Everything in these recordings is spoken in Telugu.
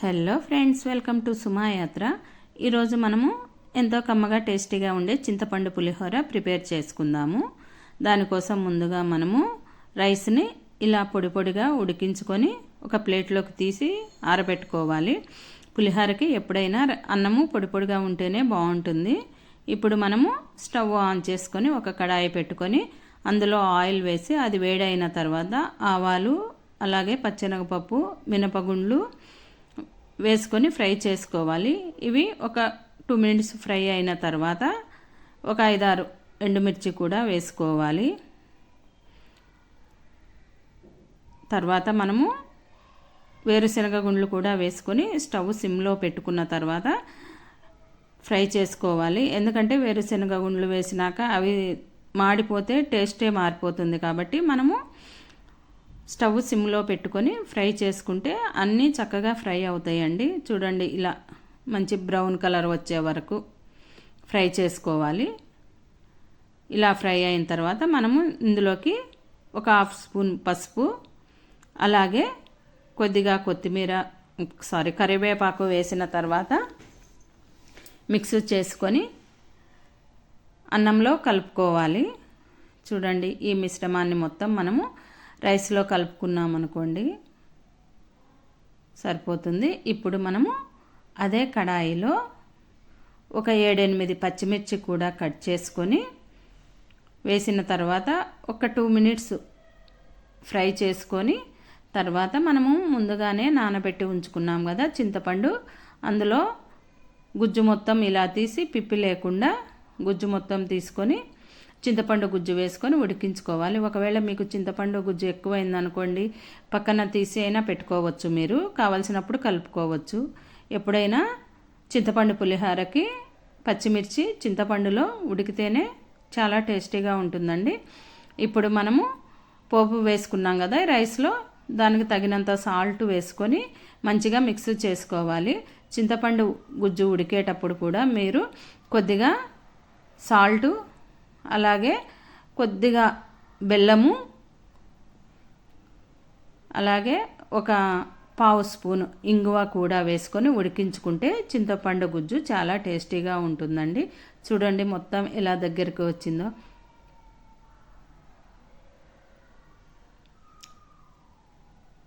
హలో ఫ్రెండ్స్, వెల్కమ్ టు సుమా యాత్ర. ఈరోజు మనము ఎంతో కమ్మగా టేస్టీగా ఉండే చింతపండు పులిహోర ప్రిపేర్ చేసుకుందాము. దానికోసం ముందుగా మనము రైస్ని ఇలా పొడి పొడిగా ఉడికించుకొని ఒక ప్లేట్లోకి తీసి ఆరబెట్టుకోవాలి. పులిహోరకి ఎప్పుడైనా అన్నము పొడి పొడిగా ఉంటేనే బాగుంటుంది. ఇప్పుడు మనము స్టవ్ ఆన్ చేసుకొని ఒక కడాయి పెట్టుకొని అందులో ఆయిల్ వేసి అది వేడైన తర్వాత ఆవాలు, అలాగే పచ్చెనగపప్పు, మినపగుండ్లు వేసుకొని ఫ్రై చేసుకోవాలి. ఇవి ఒక 2 మినిట్స్ ఫ్రై అయిన తర్వాత ఒక 5-6 ఎండుమిర్చి కూడా వేసుకోవాలి. తర్వాత మనము వేరుశనగ గుండ్లు కూడా వేసుకొని స్టవ్ సిమ్లో పెట్టుకున్న తర్వాత ఫ్రై చేసుకోవాలి. ఎందుకంటే వేరుశనగ గుండ్లు వేసినాక అవి మాడిపోతే టేస్టే మారిపోతుంది. కాబట్టి మనము స్టవ్ సిమ్లో పెట్టుకొని ఫ్రై చేసుకుంటే అన్నీ చక్కగా ఫ్రై అవుతాయండి. చూడండి, ఇలా మంచి బ్రౌన్ కలర్ వచ్చే వరకు ఫ్రై చేసుకోవాలి. ఇలా ఫ్రై అయిన తర్వాత మనము ఇందులోకి ఒక 1/2 స్పూన్ పసుపు, అలాగే కొద్దిగా కరివేపాకు వేసిన తర్వాత మిక్స్ చేసుకొని అన్నంలో కలుపుకోవాలి. చూడండి, ఈ మిశ్రమాన్ని మొత్తం మనము రైస్లో కలుపుకున్నామనుకోండి సరిపోతుంది. ఇప్పుడు మనము అదే కడాయిలో ఒక 7-8 పచ్చిమిర్చి కూడా కట్ చేసుకొని వేసిన తర్వాత ఒక 2 మినిట్స్ ఫ్రై చేసుకొని తర్వాత మనము ముందుగానే నానబెట్టి ఉంచుకున్నాం కదా చింతపండు, అందులో గుజ్జు మొత్తం ఇలా తీసి పిప్పి లేకుండా గుజ్జు మొత్తం తీసుకొని చింతపండు గుజ్జు వేసుకొని ఉడికించుకోవాలి. ఒకవేళ మీకు చింతపండు గుజ్జు ఎక్కువైందనుకోండి పక్కన తీసి అయినా పెట్టుకోవచ్చు, మీరు కావలసినప్పుడు కలుపుకోవచ్చు. ఎప్పుడైనా చింతపండు పులిహోరకి పచ్చిమిర్చి చింతపండులో ఉడికితేనే చాలా టేస్టీగా ఉంటుందండి. ఇప్పుడు మనము పోపు వేసుకున్నాం కదా రైస్లో, దానికి తగినంత సాల్ట్ వేసుకొని మంచిగా మిక్స్ చేసుకోవాలి. చింతపండు గుజ్జు ఉడికేటప్పుడు కూడా మీరు కొద్దిగా సాల్టు, అలాగే కొద్దిగా బెల్లము, అలాగే ఒక 1/2 స్పూను ఇంగువ కూడా వేసుకొని ఉడికించుకుంటే చింతపండు గుజ్జు చాలా టేస్టీగా ఉంటుందండి. చూడండి మొత్తం ఎలా దగ్గరికి వచ్చిందో.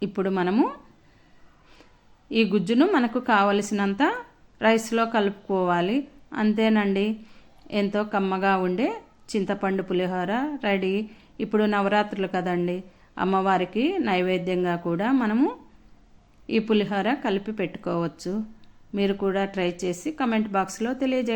ఇప్పుడు మనము ఈ గుజ్జును మనకు కావలసినంత రైస్లో కలుపుకోవాలి. అంతేనండి, ఎంతో కమ్మగా ఉండే చింతపండు పులిహోర రెడీ. ఇప్పుడు నవరాత్రులు కదండి, అమ్మవారికి నైవేద్యంగా కూడా మనము ఈ పులిహోర కలిపి పెట్టుకోవచ్చు. మీరు కూడా ట్రై చేసి కమెంట్ బాక్స్లో తెలియజేయండి.